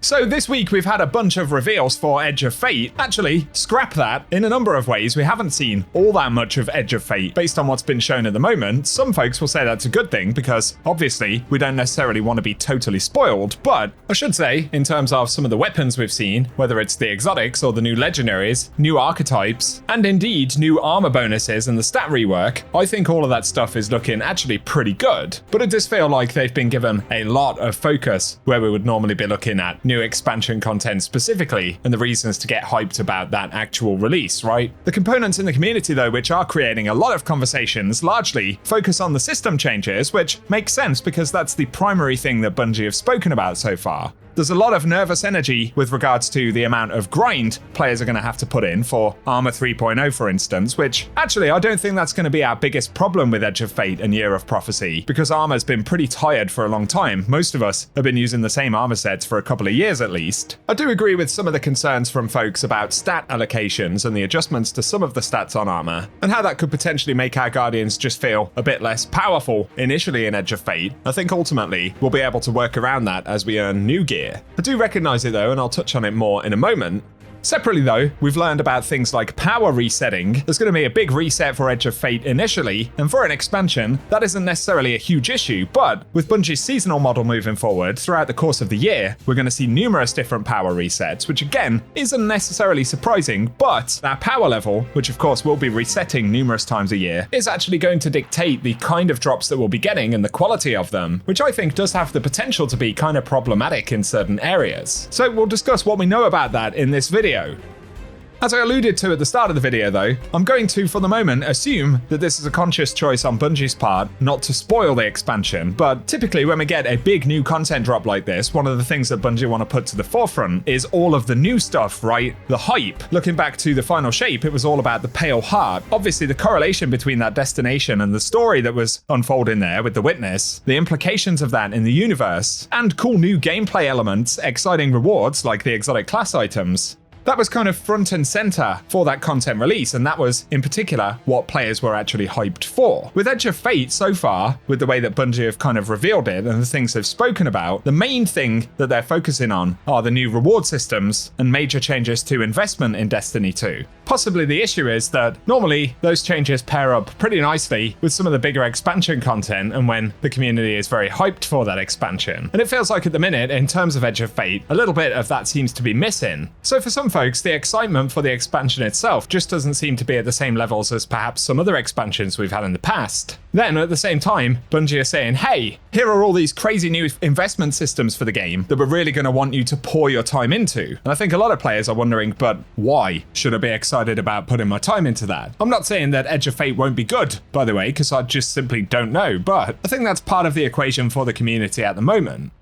So this week we've had a bunch of reveals for Edge of Fate. Actually, scrap that. In a number of ways, we haven't seen all that much of Edge of Fate based on what's been shown at the moment. Some folks will say that's a good thing because obviously we don't necessarily want to be totally spoiled, but I should say in terms of some of the weapons we've seen, whether it's the exotics or the new legendaries, new archetypes, and indeed new armor bonuses and the stat rework, I think all of that stuff is looking actually pretty good. But it does feel like they've been given a lot of focus where we would normally be looking at new expansion content specifically and the reasons to get hyped about that actual release, right? The components in the community though, which are creating a lot of conversations, largely focus on the system changes, which makes sense because that's the primary thing that Bungie have spoken about so far. There's a lot of nervous energy with regards to the amount of grind players are going to have to put in for Armor 3.0, for instance, which actually I don't think that's going to be our biggest problem with Edge of Fate and Year of Prophecy, because Armor's been pretty tired for a long time. Most of us have been using the same armor sets for a couple of years at least. I do agree with some of the concerns from folks about stat allocations and the adjustments to some of the stats on Armor, and how that could potentially make our Guardians just feel a bit less powerful initially in Edge of Fate. I think ultimately we'll be able to work around that as we earn new gear. I do recognise it though, and I'll touch on it more in a moment. Separately though, we've learned about things like power resetting. There's going to be a big reset for Edge of Fate initially, and for an expansion, that isn't necessarily a huge issue, but with Bungie's seasonal model moving forward throughout the course of the year, we're going to see numerous different power resets, which again, isn't necessarily surprising, but our power level, which of course will be resetting numerous times a year, is actually going to dictate the kind of drops that we'll be getting and the quality of them, which I think does have the potential to be kind of problematic in certain areas. So we'll discuss what we know about that in this video. As I alluded to at the start of the video though, I'm going to, for the moment, assume that this is a conscious choice on Bungie's part not to spoil the expansion, but typically when we get a big new content drop like this, one of the things that Bungie want to put to the forefront is all of the new stuff, right? The hype. Looking back to the final shape, it was all about the Pale Heart. Obviously the correlation between that destination and the story that was unfolding there with the Witness, the implications of that in the universe, and cool new gameplay elements, exciting rewards like the exotic class items. That was kind of front and center for that content release, and that was, in particular, what players were actually hyped for. With Edge of Fate so far, with the way that Bungie have kind of revealed it and the things they've spoken about, the main thing that they're focusing on are the new reward systems and major changes to investment in Destiny 2. Possibly the issue is that normally those changes pair up pretty nicely with some of the bigger expansion content and when the community is very hyped for that expansion. And it feels like at the minute, in terms of Edge of Fate, a little bit of that seems to be missing. So for some folks, the excitement for the expansion itself just doesn't seem to be at the same levels as perhaps some other expansions we've had in the past. Then at the same time, Bungie are saying, hey, here are all these crazy new investment systems for the game that we're really going to want you to pour your time into. And I think a lot of players are wondering, but why should I be excited about putting my time into that? I'm not saying that Edge of Fate won't be good, by the way, because I just simply don't know, but I think that's part of the equation for the community at the moment.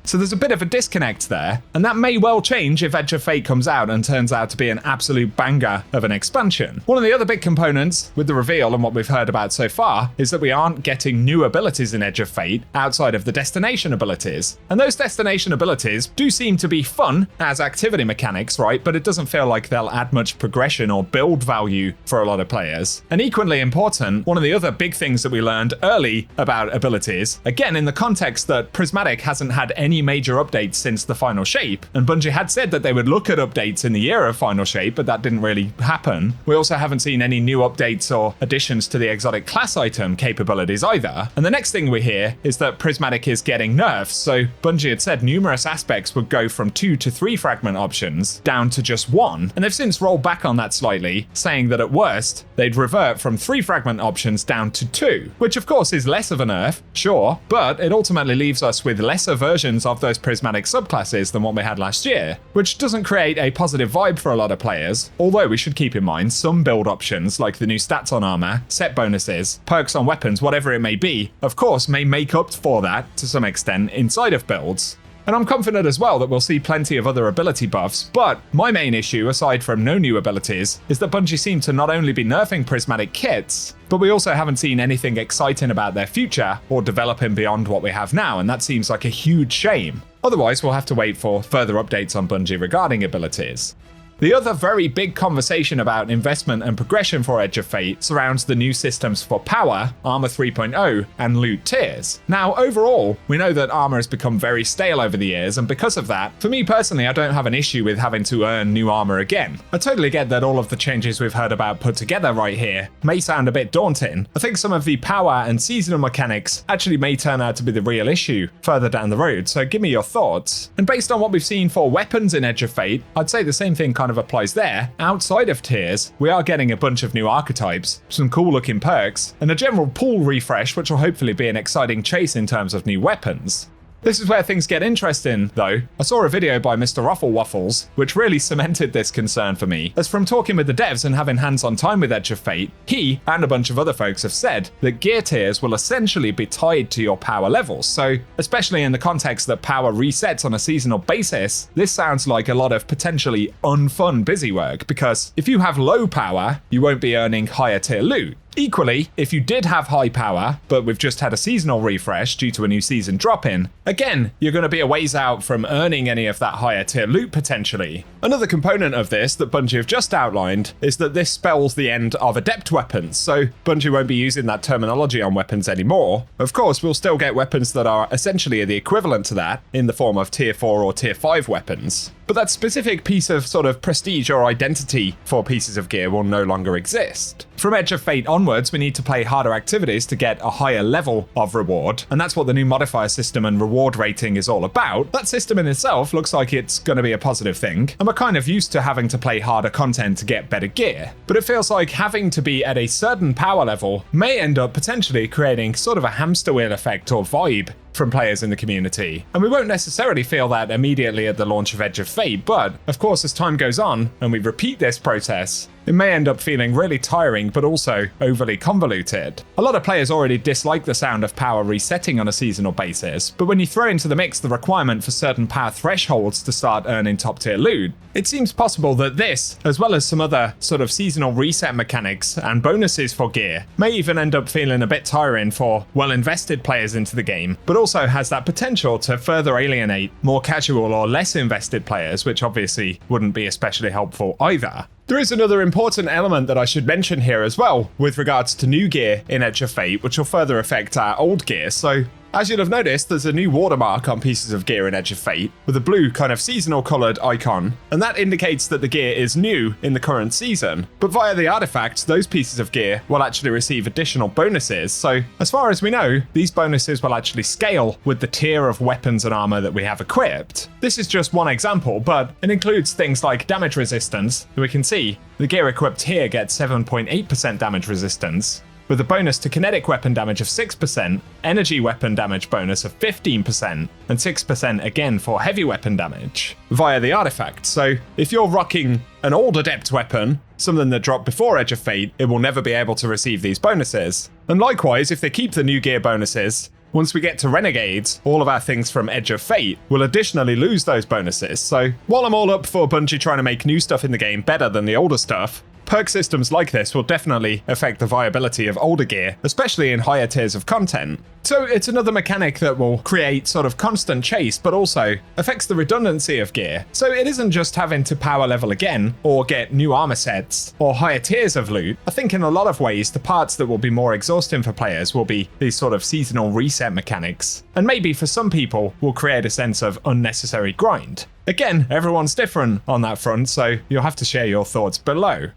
So there's a bit of a disconnect there, and that may well change if Edge of Fate comes out and turns out to be an absolute banger of an expansion. One of the other big components with the reveal and what we've heard about so far is that we aren't getting new abilities in Edge of Fate outside of the destination abilities. And those destination abilities do seem to be fun as activity mechanics, right? But it doesn't feel like they'll add much progression or build value for a lot of players. And equally important, one of the other big things that we learned early about abilities, again in the context that Prismatic hasn't had any major updates since the final shape, and Bungie had said that they would look at updates in the year of final shape, but that didn't really happen. We also haven't seen any new updates or additions to the exotic class item capabilities either. And the next thing we hear is that Prismatic is getting nerfs, so Bungie had said numerous aspects would go from 2 to 3 fragment options down to just 1, and they've since rolled back on that slightly, saying that at worst they'd revert from 3 fragment options down to 2, which of course is less of a nerf, sure, but it ultimately leaves us with lesser versions of those prismatic subclasses than what we had last year, which doesn't create a positive vibe for a lot of players, although we should keep in mind some build options like the new stats on armor, set bonuses, perks on weapons, whatever it may be, of course may make up for that to some extent inside of builds. And I'm confident as well that we'll see plenty of other ability buffs, but my main issue, aside from no new abilities, is that Bungie seem to not only be nerfing prismatic kits, but we also haven't seen anything exciting about their future or developing beyond what we have now, and that seems like a huge shame. Otherwise, we'll have to wait for further updates on Bungie regarding abilities. The other very big conversation about investment and progression for Edge of Fate surrounds the new systems for power, Armor 3.0, and loot tiers. Now, overall, we know that armor has become very stale over the years, and because of that, for me personally, I don't have an issue with having to earn new armor again. I totally get that all of the changes we've heard about put together right here may sound a bit daunting. I think some of the power and seasonal mechanics actually may turn out to be the real issue further down the road, so give me your thoughts. And based on what we've seen for weapons in Edge of Fate, I'd say the same thing kind of applies there. Outside of tiers, we are getting a bunch of new archetypes, some cool looking perks, and a general pool refresh which will hopefully be an exciting chase in terms of new weapons. This is where things get interesting, though. I saw a video by Mr. Ruffle Waffles, which really cemented this concern for me, as from talking with the devs and having hands-on time with Edge of Fate, he and a bunch of other folks have said that gear tiers will essentially be tied to your power levels. So, especially in the context that power resets on a seasonal basis, this sounds like a lot of potentially unfun busy work, because if you have low power, you won't be earning higher tier loot. Equally, if you did have high power, but we've just had a seasonal refresh due to a new season drop-in, again, you're going to be a ways out from earning any of that higher tier loot potentially. Another component of this that Bungie have just outlined is that this spells the end of adept weapons, so Bungie won't be using that terminology on weapons anymore. Of course, we'll still get weapons that are essentially the equivalent to that in the form of tier 4 or tier 5 weapons. But that specific piece of sort of prestige or identity for pieces of gear will no longer exist. From Edge of Fate onwards, we need to play harder activities to get a higher level of reward, and that's what the new modifier system and reward rating is all about. That system in itself looks like it's going to be a positive thing, and we're kind of used to having to play harder content to get better gear. But it feels like having to be at a certain power level may end up potentially creating sort of a hamster wheel effect or vibe from players in the community. And we won't necessarily feel that immediately at the launch of Edge of Fate, but of course as time goes on and we repeat this process, it may end up feeling really tiring but also overly convoluted. A lot of players already dislike the sound of power resetting on a seasonal basis, but when you throw into the mix the requirement for certain power thresholds to start earning top tier loot, it seems possible that this, as well as some other sort of seasonal reset mechanics and bonuses for gear, may even end up feeling a bit tiring for well-invested players into the game, but also has that potential to further alienate more casual or less invested players, which obviously wouldn't be especially helpful either. There is another important element that I should mention here as well, with regards to new gear in Edge of Fate, which will further affect our old gear. So, as you'll have noticed, there's a new watermark on pieces of gear in Edge of Fate, with a blue kind of seasonal coloured icon, and that indicates that the gear is new in the current season. But via the artifacts, those pieces of gear will actually receive additional bonuses, so as far as we know, these bonuses will actually scale with the tier of weapons and armour that we have equipped. This is just one example, but it includes things like damage resistance. We can see the gear equipped here gets 7.8% damage resistance, with a bonus to kinetic weapon damage of 6%, energy weapon damage bonus of 15%, and 6% again for heavy weapon damage via the artifact. So if you're rocking an old adept weapon, something that dropped before Edge of Fate, it will never be able to receive these bonuses. And likewise, if they keep the new gear bonuses, once we get to Renegades, all of our things from Edge of Fate will additionally lose those bonuses. So while I'm all up for Bungie trying to make new stuff in the game better than the older stuff, perk systems like this will definitely affect the viability of older gear, especially in higher tiers of content. So it's another mechanic that will create sort of constant chase, but also affects the redundancy of gear. So it isn't just having to power level again, or get new armor sets, or higher tiers of loot. I think in a lot of ways, the parts that will be more exhausting for players will be these sort of seasonal reset mechanics. And maybe for some people, will create a sense of unnecessary grind. Again, everyone's different on that front, so you'll have to share your thoughts below.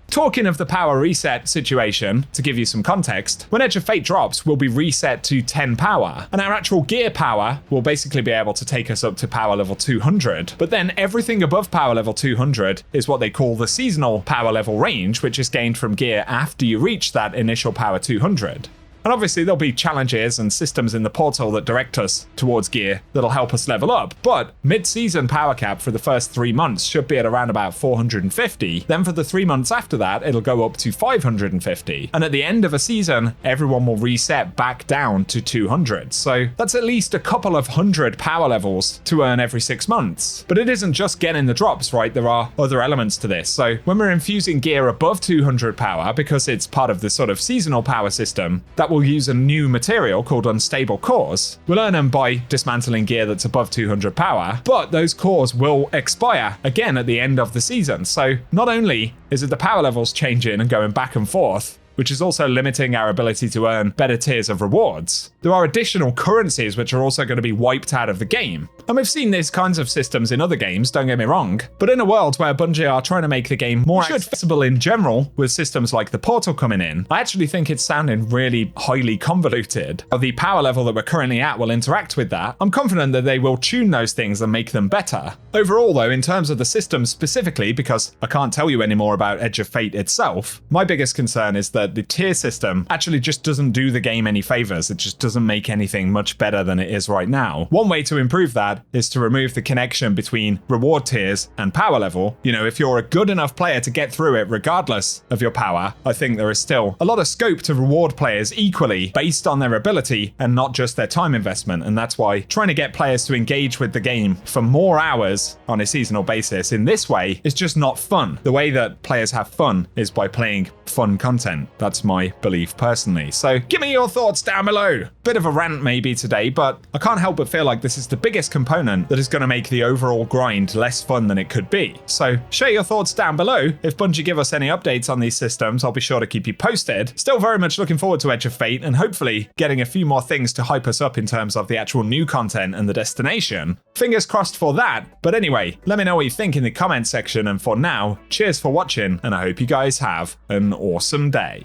Talking of the power reset situation, to give you some context, when Edge of Fate drops, we'll be reset to 10 power, and our actual gear power will basically be able to take us up to power level 200. But then everything above power level 200 is what they call the seasonal power level range, which is gained from gear after you reach that initial power 200. And obviously there'll be challenges and systems in the portal that direct us towards gear that'll help us level up, but mid-season power cap for the first 3 months should be at around about 450, then for the 3 months after that it'll go up to 550, and at the end of a season everyone will reset back down to 200, so that's at least a couple of hundred power levels to earn every 6 months. But it isn't just getting the drops, right? There are other elements to this. So when we're infusing gear above 200 power, because it's part of the sort of seasonal power system, that will use a new material called unstable cores. We'll earn them by dismantling gear that's above 200 power, but those cores will expire again at the end of the season. So not only is it the power levels changing and going back and forth, which is also limiting our ability to earn better tiers of rewards, there are additional currencies which are also going to be wiped out of the game. And we've seen these kinds of systems in other games, don't get me wrong, but in a world where Bungie are trying to make the game more accessible in general, with systems like the portal coming in, I actually think it's sounding really highly convoluted. The power level that we're currently at will interact with that. I'm confident that they will tune those things and make them better. Overall though, in terms of the system specifically, because I can't tell you any more about Edge of Fate itself, my biggest concern is that the tier system actually just doesn't do the game any favors. It just doesn't make anything much better than it is right now. One way to improve that is to remove the connection between reward tiers and power level. You know, if you're a good enough player to get through it regardless of your power, I think there is still a lot of scope to reward players equally based on their ability and not just their time investment. And that's why trying to get players to engage with the game for more hours on a seasonal basis in this way is just not fun. The way that players have fun is by playing fun content. That's my belief personally. So give me your thoughts down below. Bit of a rant maybe today, but I can't help but feel like this is the biggest component that is going to make the overall grind less fun than it could be. So share your thoughts down below. If Bungie give us any updates on these systems, I'll be sure to keep you posted. Still very much looking forward to Edge of Fate and hopefully getting a few more things to hype us up in terms of the actual new content and the destination. Fingers crossed for that. But anyway, let me know what you think in the comment section, and for now, cheers for watching and I hope you guys have an awesome day.